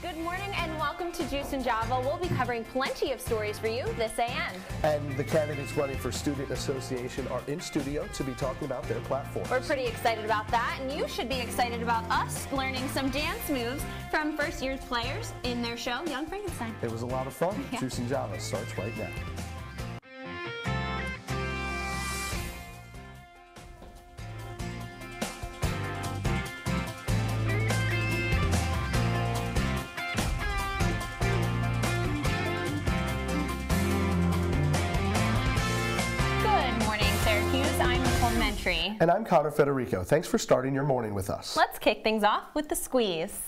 Good morning and welcome to Juice and Java. We'll be covering plenty of stories for you this AM. And the candidates running for Student Association are in studio to be talking about their platforms. We're pretty excited about that, and you should be excited about us learning some dance moves from first year players in their show, Young Frankenstein. It was a lot of fun. Yeah. Juice and Java starts right now. I'm Nicole DeMentri. And I'm Connor Federico. Thanks for starting your morning with us. Let's kick things off with the squeeze.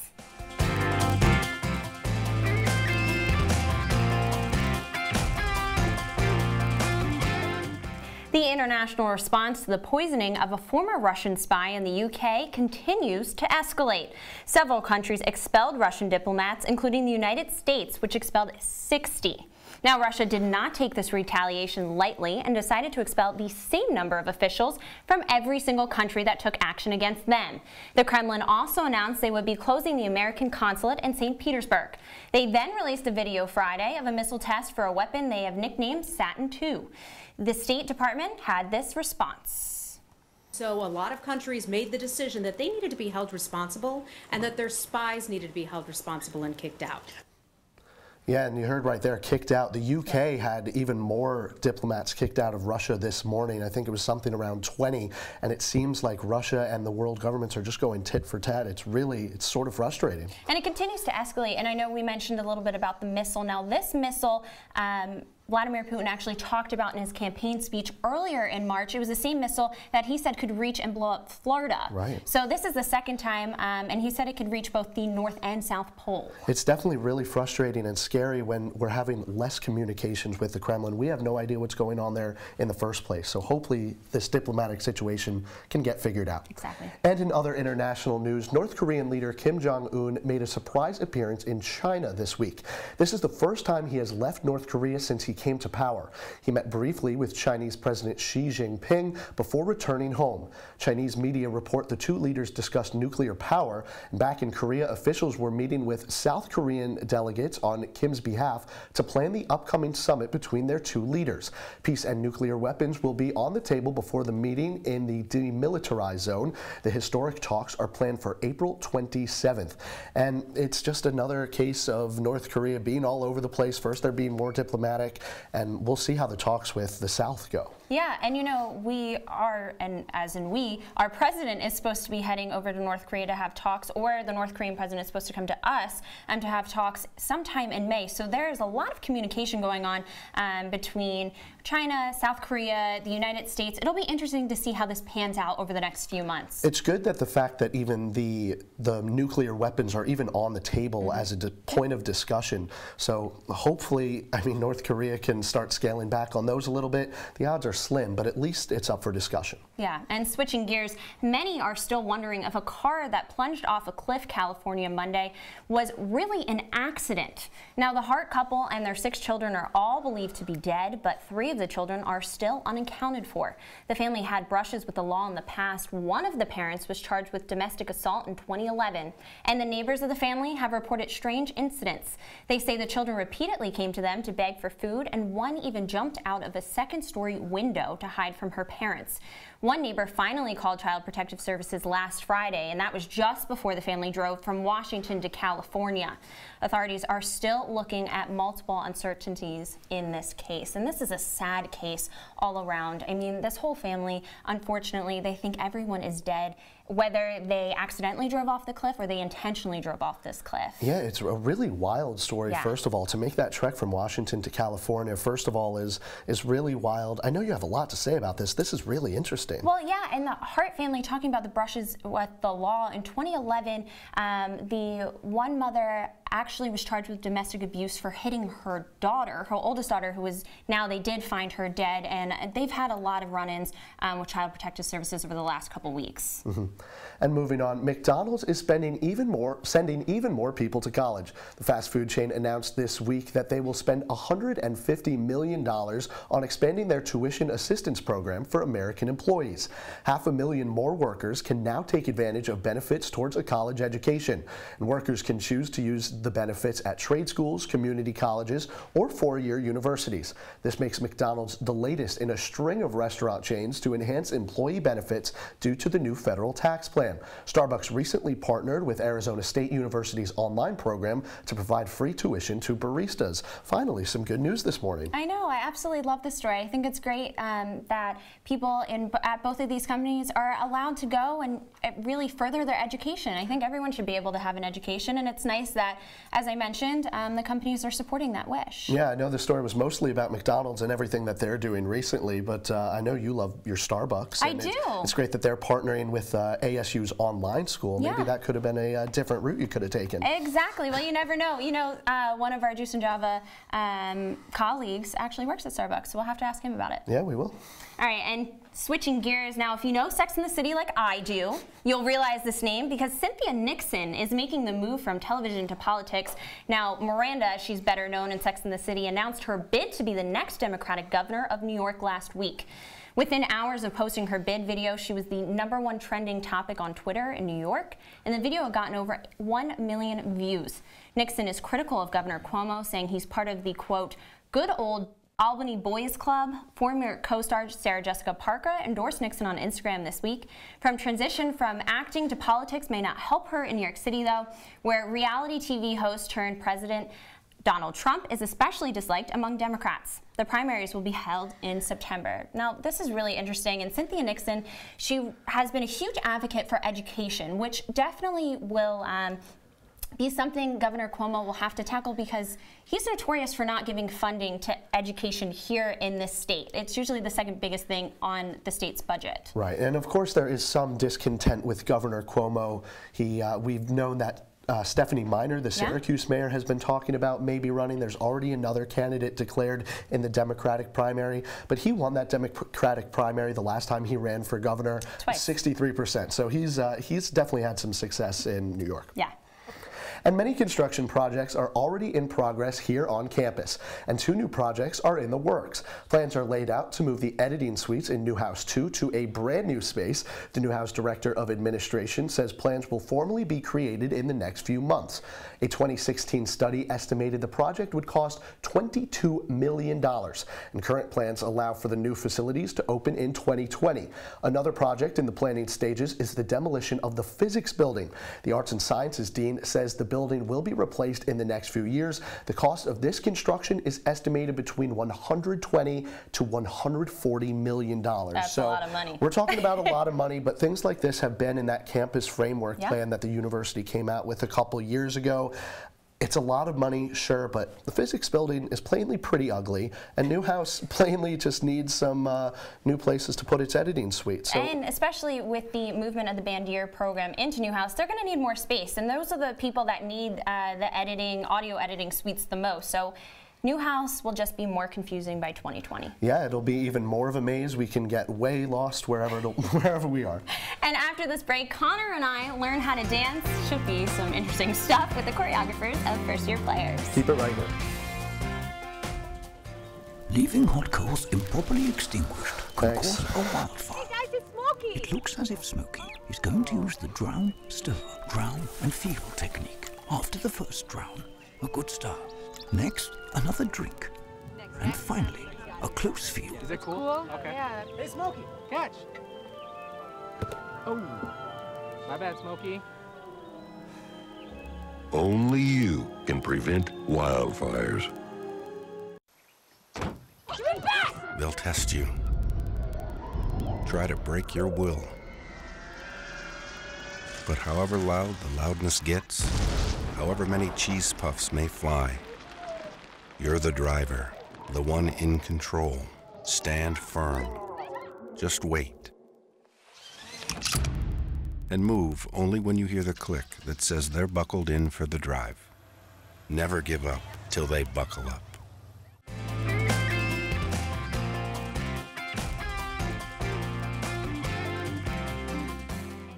The international response to the poisoning of a former Russian spy in the UK continues to escalate. Several countries expelled Russian diplomats, including the United States, which expelled 60. Now, Russia did not take this retaliation lightly and decided to expel the same number of officials from every single country that took action against them. The Kremlin also announced they would be closing the American consulate in St. Petersburg. They then released a video Friday of a missile test for a weapon they have nicknamed Saturn II. The State Department had this response. So a lot of countries made the decision that they needed to be held responsible and that their spies needed to be held responsible and kicked out. Yeah, and you heard right there, kicked out. The UK had even more diplomats kicked out of Russia this morning. I think it was something around 20, and it seems like Russia and the world governments are just going tit for tat. It's sort of frustrating. And it continues to escalate, and I know we mentioned a little bit about the missile. Now, this missile, Vladimir Putin actually talked about in his campaign speech earlier in March. It was the same missile that he said could reach and blow up Florida. Right. So this is the second time, and he said it could reach both the North and South Pole. It's definitely really frustrating and scary when we're having less communications with the Kremlin. We have no idea what's going on there in the first place. So hopefully this diplomatic situation can get figured out. Exactly. And in other international news, North Korean leader Kim Jong-un made a surprise appearance in China this week. This is the first time he has left North Korea since he came to power. He met briefly with Chinese President Xi Jinping before returning home. Chinese media report the two leaders discussed nuclear power. Back in Korea, officials were meeting with South Korean delegates on Kim's behalf to plan the upcoming summit between their two leaders. Peace and nuclear weapons will be on the table before the meeting in the demilitarized zone. The historic talks are planned for April 27th. And it's just another case of North Korea being all over the place. First, they're being more diplomatic, and we'll see how the talks with the South go. Yeah, and you know, our president is supposed to be heading over to North Korea to have talks, or the North Korean president is supposed to come to us to have talks sometime in May. So there's a lot of communication going on between China, South Korea, the United States. It'll be interesting to see how this pans out over the next few months. It's good that the fact that even the nuclear weapons are even on the table as a point of discussion. So hopefully, I mean, North Korea can start scaling back on those a little bit. The odds are slim, but at least it's up for discussion. Yeah, and switching gears, many are still wondering if a car that plunged off a cliff, California, Monday was really an accident. Now, the Hart couple and their 6 children are all believed to be dead, but 3 of the children are still unaccounted for. The family had brushes with the law in the past. One of the parents was charged with domestic assault in 2011, and the neighbors of the family have reported strange incidents. They say the children repeatedly came to them to beg for food, and one even jumped out of a second-story window to hide from her parents. One neighbor finally called Child Protective Services last Friday, and that was just before the family drove from Washington to California. Authorities are still looking at multiple uncertainties in this case, and this is a sad case all around. I mean, this whole family, unfortunately, they think everyone is dead, whether they accidentally drove off the cliff or they intentionally drove off this cliff. Yeah, it's a really wild story, Yeah. First of all. To make that trek from Washington to California, first of all, is really wild. I know you have a lot to say about this. This is really interesting. Well, yeah, and the Hart family, talking about the brushes with the law, in 2011, the one mother actually was charged with domestic abuse for hitting her daughter, her oldest daughter, who was, now they did find her dead, and they've had a lot of run-ins with Child Protective Services over the last couple weeks. And moving on, McDonald's is sending even more people to college. The fast food chain announced this week that they will spend $150 million on expanding their tuition assistance program for American employees. 500,000 more workers can now take advantage of benefits towards a college education, and workers can choose to use the benefits at trade schools, community colleges, or four-year universities. This makes McDonald's the latest in a string of restaurant chains to enhance employee benefits due to the new federal tax plan. Starbucks recently partnered with Arizona State University's online program to provide free tuition to baristas. Finally, some good news this morning. I know, I absolutely love this story. I think it's great that people at both of these companies are allowed to go and really further their education. I think everyone should be able to have an education, and it's nice that, as I mentioned, the companies are supporting that wish. Yeah, I know the story was mostly about McDonald's and everything that they're doing recently, but I know you love your Starbucks. I do. It's great that they're partnering with ASU's online school. Maybe that could have been a different route you could have taken. Exactly. Well, you never know. You know, one of our Juice and Java colleagues actually works at Starbucks, so we'll have to ask him about it. Yeah, we will. All right, and switching gears now, if you know Sex and the City like I do, you'll realize this name because Cynthia Nixon is making the move from television to politics. Now, Miranda, she's better known in Sex and the City, announced her bid to be the next Democratic governor of New York last week. Within hours of posting her bid video, she was the #1 trending topic on Twitter in New York, and the video had gotten over 1 million views. Nixon is critical of Governor Cuomo, saying he's part of the, quote, good old Albany Boys Club. Former co-star Sarah Jessica Parker endorsed Nixon on Instagram this week. From transition from acting to politics may not help her in New York City, though, where reality TV host turned president Donald Trump is especially disliked among Democrats. The primaries will be held in September. Now, this is really interesting, and Cynthia Nixon, she has been a huge advocate for education, which definitely will be something Governor Cuomo will have to tackle because he's notorious for not giving funding to education here in this state. It's usually the second biggest thing on the state's budget. Right, and of course there is some discontent with Governor Cuomo. We've known that Stephanie Miner, the Syracuse mayor, has been talking about maybe running. There's already another candidate declared in the Democratic primary, but he won that Democratic primary the last time he ran for governor, twice. 63%. So he's definitely had some success in New York. Yeah. And many construction projects are already in progress here on campus, and 2 new projects are in the works. Plans are laid out to move the editing suites in Newhouse 2 to a brand new space. The Newhouse Director of Administration says plans will formally be created in the next few months. A 2016 study estimated the project would cost $22 million, and current plans allow for the new facilities to open in 2020. Another project in the planning stages is the demolition of the physics building. The Arts and Sciences Dean says the building will be replaced in the next few years. The cost of this construction is estimated between $120 to $140 million. That's a lot of money. We're talking about a lot of money, but things like this have been in that campus framework plan that the university came out with a couple years ago. It's a lot of money, sure, but the physics building is plainly pretty ugly, and Newhouse plainly just needs some new places to put its editing suite. So, and especially with the movement of the Bandier program into Newhouse, they're going to need more space, and those are the people that need the audio editing suites the most. So Newhouse will just be more confusing by 2020. Yeah, it'll be even more of a maze. We can get way lost wherever we are. And after this break, Connor and I learn how to dance. Should be some interesting stuff with the choreographers of first-year players. Keep it right here. Leaving hot coals improperly extinguished can cause a wildfire. Hey guys, it's Smokey! It looks as if Smokey is going to use the drown, stir, drown and feel technique. After the first drown, a good start. Next, another drink. And finally, a close feel. Is it cool? Okay. Yeah. Hey, Smokey, catch! Oh, my bad, Smokey. Only you can prevent wildfires. They'll test you. Try to break your will. But however loud the loudness gets, however many cheese puffs may fly, you're the driver, the one in control. Stand firm. Just wait. And move only when you hear the click that says they're buckled in for the drive. Never give up till they buckle up.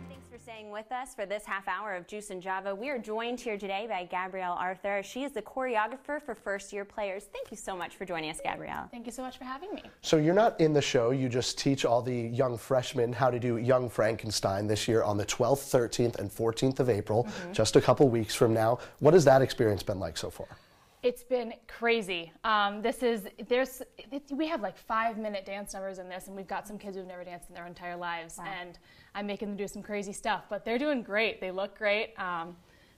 Thanks for staying with us. for this half hour of Juice and Java. We are joined here today by Gabrielle Arthur. She is the choreographer for first-year players. Thank you so much for joining us, Gabrielle. Thank you so much for having me. So you're not in the show, you just teach all the young freshmen how to do Young Frankenstein this year on the 12th, 13th, and 14th of April, just a couple weeks from now. What has that experience been like so far? It's been crazy. We have like 5-minute dance numbers in this, and we've got some kids who've never danced in their entire lives, and I'm making them do some crazy stuff, but they're doing great. They look great.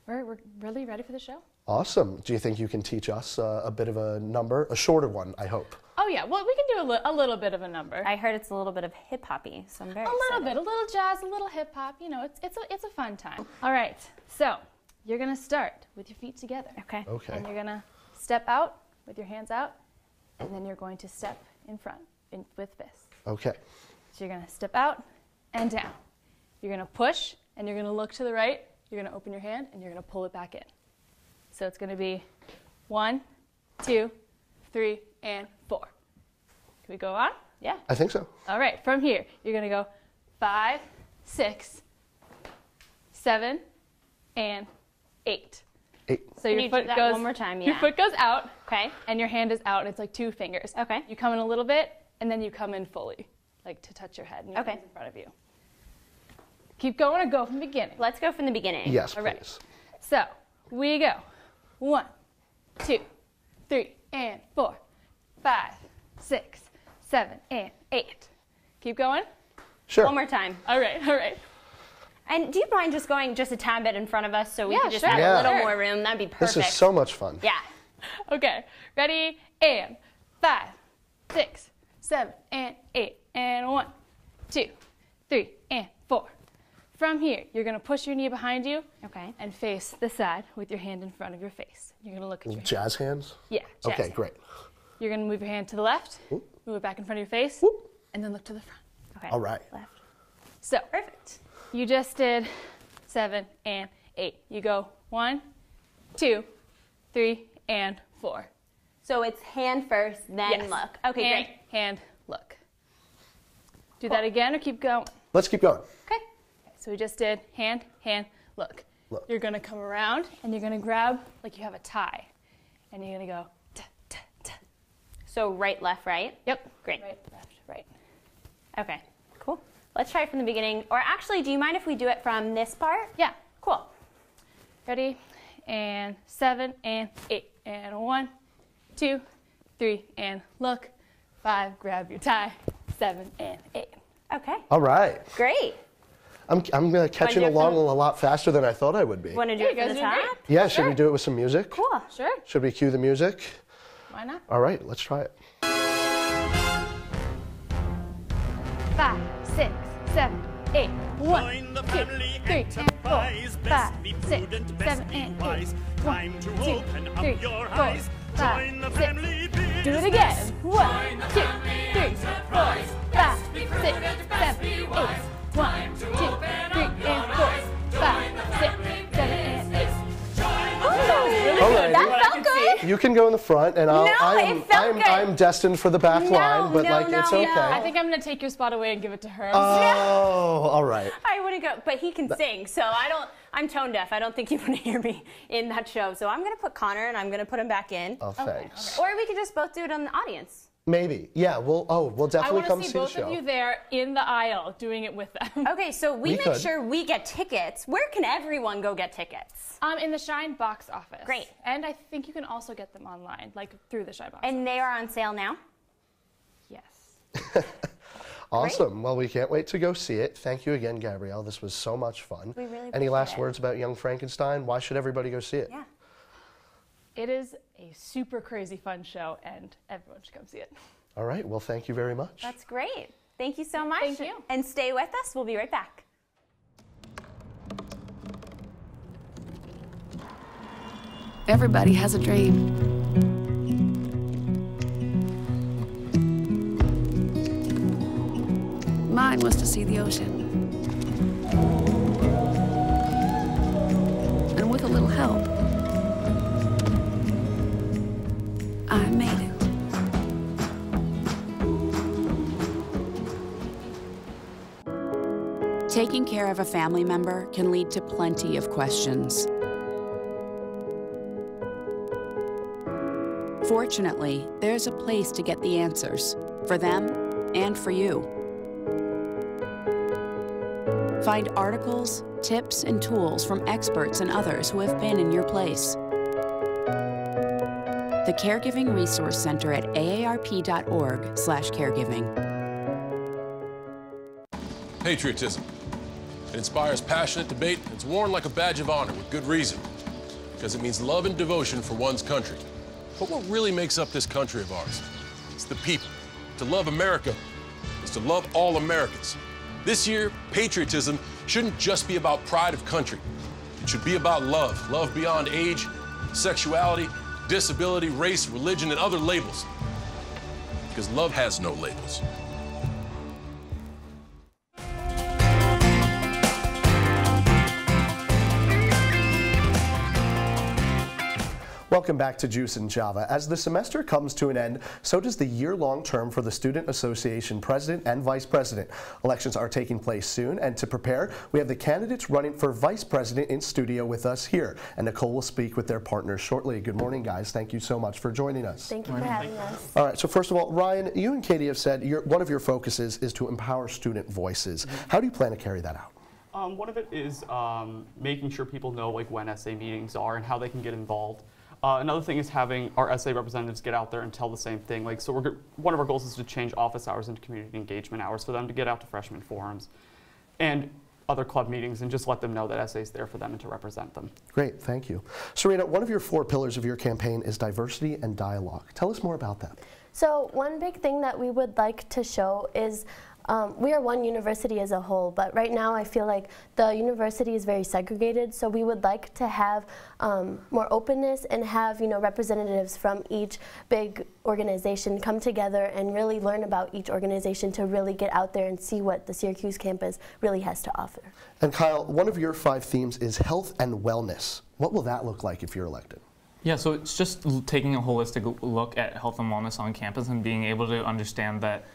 We're really ready for the show. Awesome. Do you think you can teach us a bit of a number? A shorter one, I hope. Oh yeah, well, we can do a little bit of a number. I heard it's a little bit of hip-hoppy, so I'm very excited. A little bit, a little jazz, a little hip-hop. You know, it's a fun time. All right, so you're gonna start with your feet together. Okay. Okay. And you're gonna step out with your hands out, and then you're going to step in front with fists. Okay. So you're gonna step out and down. You're gonna push, and you're gonna look to the right. You're gonna open your hand, and you're gonna pull it back in. So it's gonna be 1, 2, 3, and 4. Can we go on? Yeah. I think so. All right, from here, you're gonna go 5, 6, 7, and 8. 8. So your foot that goes one more time, Your foot goes out. Okay. And your hand is out, and it's like 2 fingers. Okay. You come in a little bit, and then you come in fully, like to touch your head, and your hand's in front of you. Keep going or go from the beginning? Let's go from the beginning. Yes, All right. please. So we go 1, 2, 3, and 4, 5, 6, 7, and 8. Keep going? Sure. One more time. All right, all right. And do you mind just going just a tad bit in front of us so we can just sure. have Yeah. a little more room? That'd be perfect. This is so much fun. Yeah. Okay, ready, and 5, 6, 7, and 8, and 1, 2, 3, and 4. From here, you're gonna push your knee behind you, Okay. and face the side with your hand in front of your face. You're gonna look at your hand. Jazz hands? Yeah, jazz Okay, hand. great. You're gonna move your hand to the left, move it back in front of your face, Whoop. and then look to the front. Okay. All right. Left. So, Perfect. you just did 7 and 8. You go 1, 2, 3, and 4. So it's hand first, then Yes. look. Okay, hand, great. hand, look. Do that again or keep going? Let's keep going. Okay. So we just did hand, hand, look. Look. You're gonna come around and you're gonna grab like you have a tie. And you're gonna go ta, ta, ta. So right, left, right? Yep. Great. Right, left, right. Okay, cool. Let's try it from the beginning. Or actually, do you mind if we do it from this part? Yeah. Cool. Ready? And 7 and 8. And 1, 2, 3, and look. 5, grab your tie. 7 and 8. Okay, All right. great. I'm catching do it along from- a lot faster than I thought I would be. Want to do Yeah, it you from guys the are top? great. Yeah, should we Sure. do it with some music? Cool. Sure. Should we cue the music? Why not? All right, let's try it. 5, 6, 7, 8. 1, Join the 2, family 3, and 4. enterprise. 5, Best be 6, prudent, best 7, be and 8. wise. 1, Time to 2, open 3, up your 4, eyes. 5, Join the 6. family business. Do it again. 1, 2, 3, 4, 5, 6, 7, 8. 1, 2, 3, and 4. 5, 6, 7, and 8. All right. That felt good. You can go in the front, and No, it felt good. I'm destined for the back line, but no, like it's no, okay. no. I think I'm gonna take your spot away and give it to her. Oh, all right. I wouldn't go, but he can sing, so I'm tone deaf. I don't think you want to hear me in that show. So I'm going to put Connor and I'm going to put him back in. Oh, thanks. Or we could just both do it on the audience. Maybe. Yeah. We'll I definitely want come to see see the both show. of you there in the aisle doing it with them. Okay, so we We make could. sure we get tickets. Where can everyone go get tickets? In the Shine box office. Great. And I think you can also get them online, like through the Shine box. And they are on sale now? Yes. Awesome. Well, we can't wait to go see it. Thank you again, Gabrielle. This was so much fun. We really Any appreciate last it. words about Young Frankenstein? Why should everybody go see it? Yeah. It is a super crazy fun show, and everyone should come see it. All right. Well, thank you very much. That's great. Thank you so much. Thank you. And stay with us. We'll be right back. Everybody has a dream. Mine was to see the ocean. And with a little help, I made it. Taking care of a family member can lead to plenty of questions. Fortunately, there's a place to get the answers, for them and for you. Find articles, tips, and tools from experts and others who have been in your place. The Caregiving Resource Center at aarp.org/caregiving. Patriotism. It inspires passionate debate. It's worn like a badge of honor with good reason, because it means love and devotion for one's country. But what really makes up this country of ours? It's the people. To love America is to love all Americans. This year, patriotism shouldn't just be about pride of country. It should be about love. Love beyond age, sexuality, disability, race, religion, and other labels. Because love has no labels. Welcome back to Juice in Java. As the semester comes to an end, so does the year-long term for the Student Association President and Vice President. Elections are taking place soon, and to prepare, we have the candidates running for Vice President in studio with us here, and Nicole will speak with their partners shortly. Good morning, guys. Thank you so much for joining us. Thank you for having us. All right, so first of all, Ryan, you and Katie have said one of your focuses is to empower student voices. How do you plan to carry that out? One of it is making sure people know when essay meetings are and how they can get involved. Another thing is having our essay representatives get out there and tell the same thing. One of our goals is to change office hours into community engagement hours for them to get out to freshman forums and other club meetings and just let them know that essay's there for them and to represent them. Great, thank you. Serena, one of your 4 pillars of your campaign is diversity and dialogue. Tell us more about that. So one big thing that we would like to show is we are one university as a whole, but right now I feel like the university is very segregated, so we would like to have more openness and have representatives from each big organization come together and really learn about each organization to really get out there and see what the Syracuse campus really has to offer. And Kyle, one of your 5 themes is health and wellness. What will that look like if you're elected? Yeah, so it's just taking a holistic look at health and wellness on campus and being able to understand that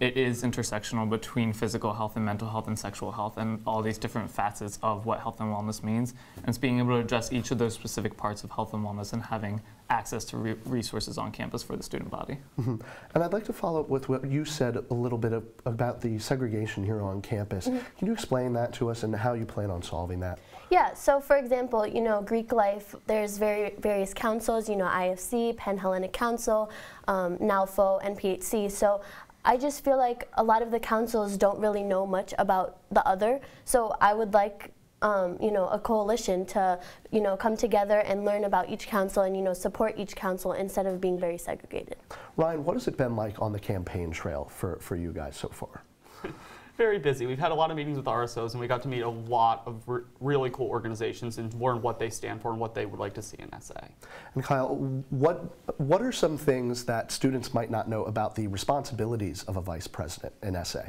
it is intersectional between physical health and mental health and sexual health and all these different facets of what health and wellness means. And it's being able to address each of those specific parts of health and wellness and having access to resources on campus for the student body. Mm-hmm. And I'd like to follow up with what you said a little bit about the segregation here on campus. Mm-hmm. Can you explain that to us and how you plan on solving that? Yeah, so for example, Greek life, there's various councils, IFC, Penn Hellenic Council, NALFO, and PHC. So I just feel like a lot of the councils don't really know much about the other. So I would like, a coalition to, come together and learn about each council and, support each council instead of being very segregated. Ryan, what has it been like on the campaign trail for you guys so far? Very busy. We've had a lot of meetings with RSOs, and we got to meet a lot of really cool organizations and learn what they stand for and what they would like to see in SA. And Kyle, what are some things that students might not know about the responsibilities of a vice president in SA?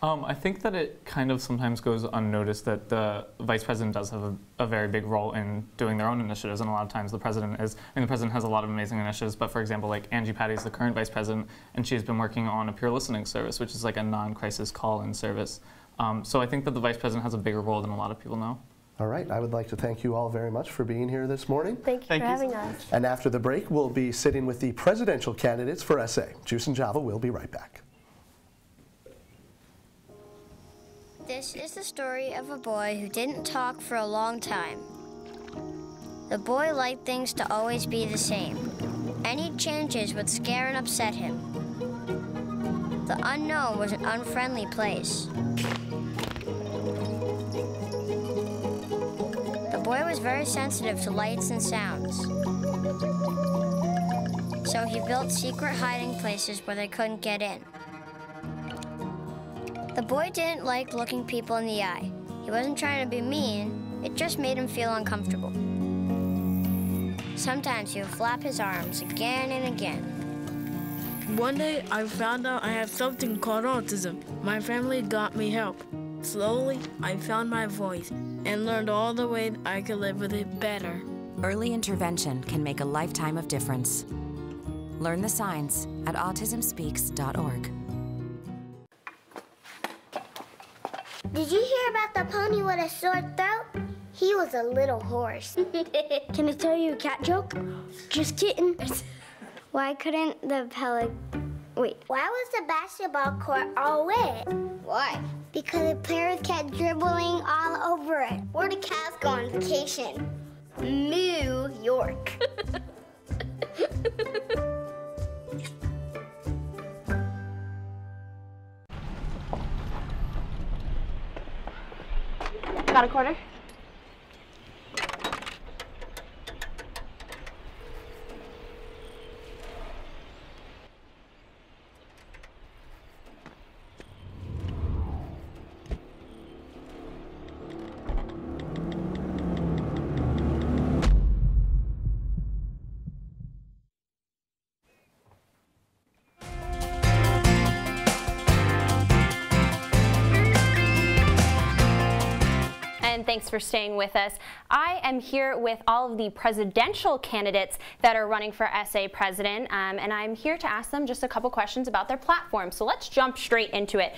I think that it kind of sometimes goes unnoticed that the vice president does have a very big role in doing their own initiatives, and a lot of times the president has a lot of amazing initiatives, but for example, Angie Patty is the current vice president, and she's been working on a peer listening service, which is like a non-crisis call-in service. So I think that the vice president has a bigger role than a lot of people know. All right, I would like to thank you all very much for being here this morning. Thank you for having us. And after the break, we'll be sitting with the presidential candidates for SA. Juice and Java will be right back. This is the story of a boy who didn't talk for a long time. The boy liked things to always be the same. Any changes would scare and upset him. The unknown was an unfriendly place. The boy was very sensitive to lights and sounds. So he built secret hiding places where they couldn't get in. The boy didn't like looking people in the eye. He wasn't trying to be mean, it just made him feel uncomfortable. Sometimes he would flap his arms again and again. One day, I found out I have something called autism. My family got me help. Slowly, I found my voice and learned all the ways I could live with it better. Early intervention can make a lifetime of difference. Learn the signs at autismspeaks.org. Did you hear about the pony with a sore throat? He was a little horse. Can I tell you a cat joke? Just kidding. Why couldn't the Wait. Why was the basketball court all wet? Why? Because the players kept dribbling all over it. Where do cats go on vacation? New York. Got a quarter? And thanks for staying with us. I am here with all of the presidential candidates that are running for SA president, and I'm here to ask them just a couple questions about their platform. So let's jump straight into it.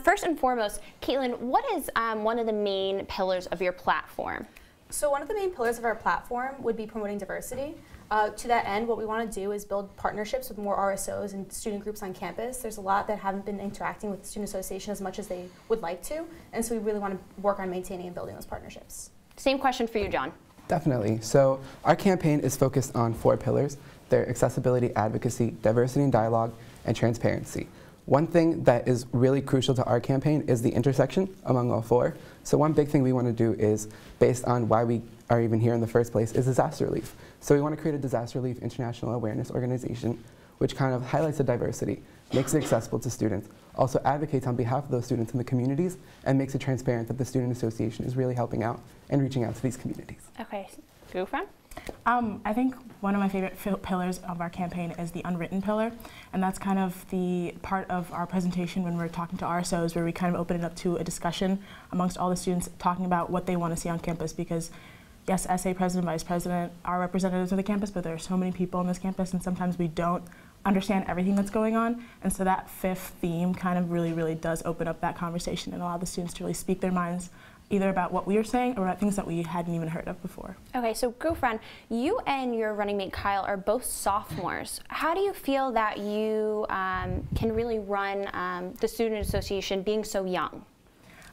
First and foremost, Caitlin, what is one of the main pillars of your platform? So one of the main pillars of our platform would be promoting diversity. To that end, what we want to do is build partnerships with more RSOs and student groups on campus. There's a lot that haven't been interacting with the Student Association as much as they would like to, and so we really want to work on maintaining and building those partnerships. Same question for you, John. Definitely. So our campaign is focused on 4 pillars. They're accessibility, advocacy, diversity and dialogue, and transparency. One thing that is really crucial to our campaign is the intersection among all 4. So one big thing we want to do is, based on why we are even here in the first place, is disaster relief. So we want to create a disaster relief international awareness organization which kind of highlights the diversity, makes it accessible to students, also advocates on behalf of those students in the communities, and makes it transparent that the Student Association is really helping out and reaching out to these communities. Okay, Gufran? I think one of my favorite pillars of our campaign is the unwritten pillar, and that's kind of the part of our presentation when we're talking to RSOs where we kind of open it up to a discussion amongst all the students talking about what they want to see on campus, because yes, SA president, vice president are representatives of the campus, but there are so many people on this campus and sometimes we don't understand everything that's going on, and so that 5th theme kind of really does open up that conversation and allow the students to really speak their minds either about what we are saying or about things that we hadn't even heard of before. Okay, so Gufran, you and your running mate Kyle are both sophomores. How do you feel that you can really run the Student Association being so young?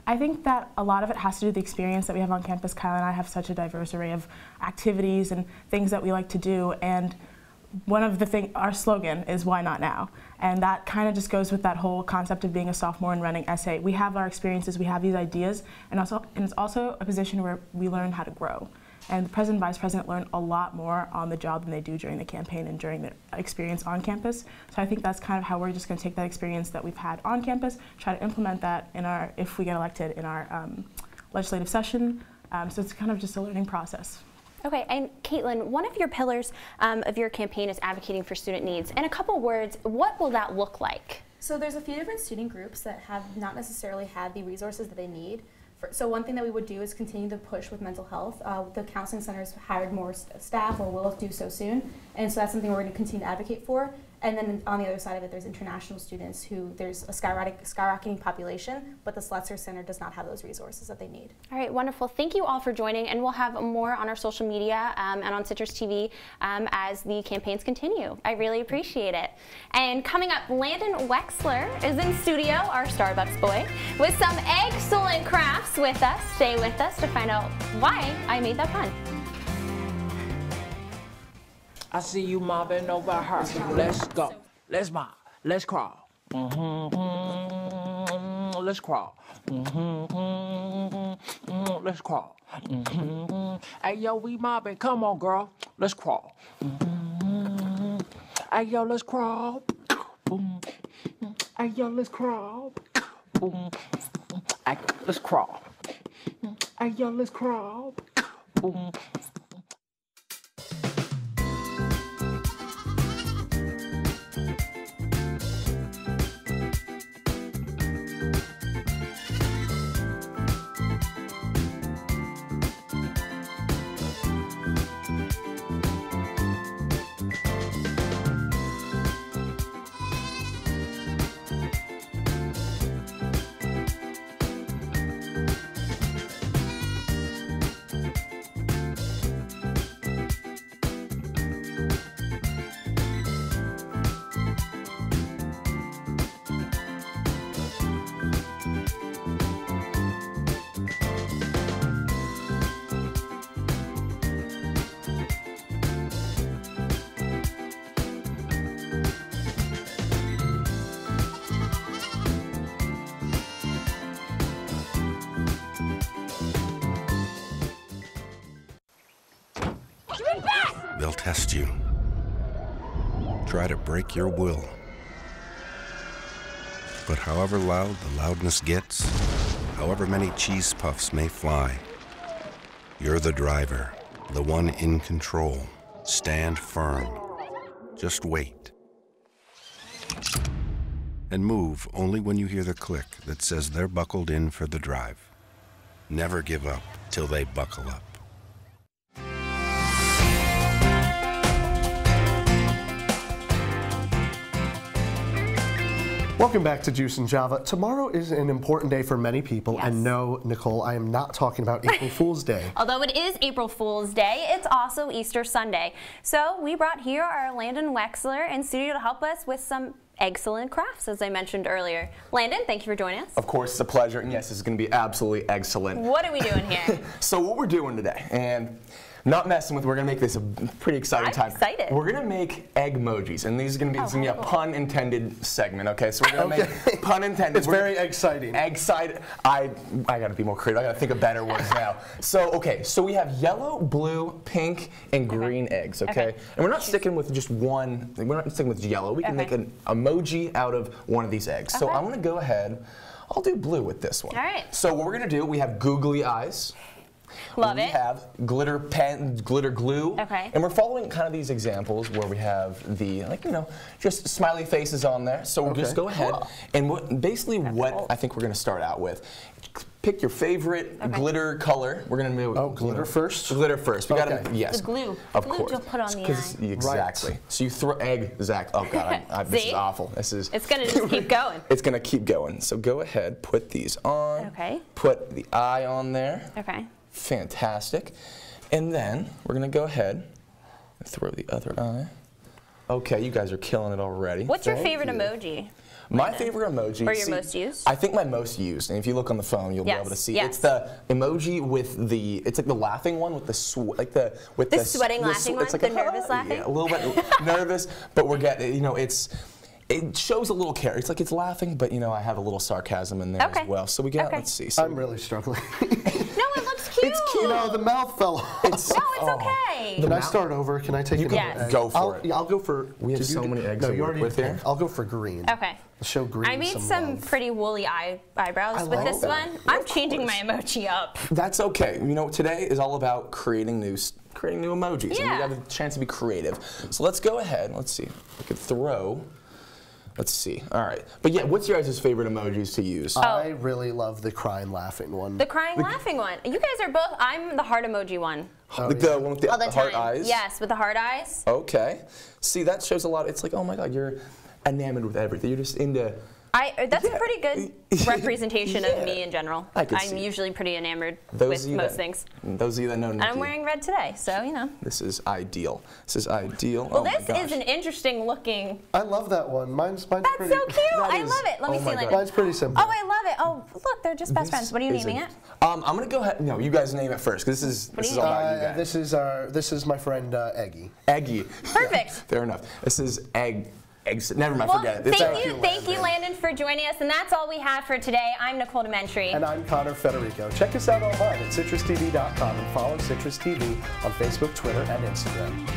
I think that a lot of it has to do with the experience that we have on campus. Kyle and I have such a diverse array of activities and things that we like to do, and one of the things, our slogan is "Why Not Now?" And that kind of just goes with that whole concept of being a sophomore and running SA. We have our experiences, we have these ideas, and it's also a position where we learn how to grow. And the president and vice president learn a lot more on the job than they do during the campaign and during their experience on campus. So I think that's kind of how we're just going to take that experience that we've had on campus, try to implement that in our, if we get elected, in our legislative session. So it's kind of just a learning process. Okay, and Caitlin, one of your pillars of your campaign is advocating for student needs. In a couple words, what will that look like? So there's a few different student groups that have not necessarily had the resources that they need. So one thing that we would do is continue to push with mental health. The counseling centers hired more staff or will do so soon, and so that's something we're going to continue to advocate for. And then on the other side of it, there's international students who there's a skyrocketing population, but the Slutzer Center does not have those resources that they need. All right, wonderful. Thank you all for joining, and we'll have more on our social media and on CitrusTV as the campaigns continue. I really appreciate it. And coming up, Landon Wexler is in studio, our Starbucks boy, with some excellent crafts with us. Stay with us to find out why I made that pun. I see you mobbing over her. Let's go. Let's mob. Let's crawl. Let's crawl. Let's crawl. Hey, yo, we mobbing. Come on, girl. Let's crawl. Hey, yo, let's crawl. Hey, yo, let's crawl. Hey, let's crawl. Hey, yo, let's crawl. Stand back! They'll test you. Try to break your will. But however loud the loudness gets, however many cheese puffs may fly, you're the driver, the one in control. Stand firm. Just wait. And move only when you hear the click that says they're buckled in for the drive. Never give up till they buckle up. Welcome back to Juice and Java. Tomorrow is an important day for many people, and no, Nicole, I am not talking about April Fool's Day. Although it is April Fool's Day, it's also Easter Sunday. So we brought here our Landon Wexler in studio to help us with some excellent crafts, as I mentioned earlier. Landon, thank you for joining us. Of course, it's a pleasure, and yes, this is going to be absolutely excellent. What are we doing here? So what we're doing today, and not messing with, we're going to make this a pretty exciting time. I'm excited. We're going to make egg-mojis, and these are going to be, this is going to be a pun-intended segment, okay? So we're going to make pun-intended. It's very exciting. Excited. I got to be more creative. I got to think of better words now. So, okay, so we have yellow, blue, pink, and green eggs, okay? And we're not sticking with just one, we're not sticking with yellow. We can make an emoji out of one of these eggs. So I'm going to go ahead, I'll do blue with this one. All right. So what we're going to do, we have googly eyes. Love it. We have glitter pen, glitter glue. Okay. And we're following kind of these examples where we have the, like, you know, just smiley faces on there. So we'll just go ahead. And what I think we're going to start out with, pick your favorite glitter color. We're going to do glitter first? Glitter first. We got to, The glue. Of glue course. to put on the eye. Exactly. Right. So you throw exactly. Oh God, this is awful. This is. It's going to just keep going. It's going to keep going. So go ahead, put these on. Okay. Put the eye on there. Okay. Fantastic. And then we're going to go ahead and throw the other eye. Okay, you guys are killing it already. What's your favorite emoji? My favorite emoji. Or your most used? I think my most used, and if you look on the phone, you'll be able to see. It's the emoji with the, it's like the laughing one with the sweating laughing one, it's like the nervous laughing? Yeah, a little bit nervous, but we're getting, you know, it shows a little care. It's like it's laughing, but you know, I have a little sarcasm in there as well. So we got, let's see. So I'm really struggling. No, it looks cute. It's cute. No, the mouth fell off. No, it's okay. Can I start over? Can I take You another egg? go for it. I'll go for. We have so many eggs No, to you work already with here. I'll go for green. Okay. Show green. I made some pretty woolly eyebrows with this one. I'm changing my emoji up. That's okay. You know, today is all about creating new emojis, and we have a chance to be creative. So let's go ahead. Let's see. We could throw. Let's see. All right. But yeah, what's your guys' favorite emojis to use? I really love the crying laughing one. The crying laughing one. You guys are both. I'm the heart emoji one. The one with the heart eyes? Yes, with the heart eyes. Okay. See, that shows a lot. It's like, oh my God, you're enamored with everything. You're just into. That's a pretty good representation of me in general. I'm usually pretty enamored with most things. Those of you that know Nikki. And I'm wearing red today, so you know. This is ideal. This is ideal. Well, this is an interesting looking. I love that one. Mine's pretty. That's so cute. I love it. Let me see, Landon. Mine's pretty simple. Oh, I love it. Oh, look, they're just best friends. What are you naming it? I'm gonna go ahead. No, you guys name it first, because this is all about you guys. This is my friend Eggy. Eggy. Perfect. Fair enough. This is eggs. Never mind, Well, forget it. Thank you, Landon, for joining us. And that's all we have for today. I'm Nicole DeMentri. And I'm Connor Federico. Check us out online at CitrusTV.com and follow Citrus TV on Facebook, Twitter, and Instagram.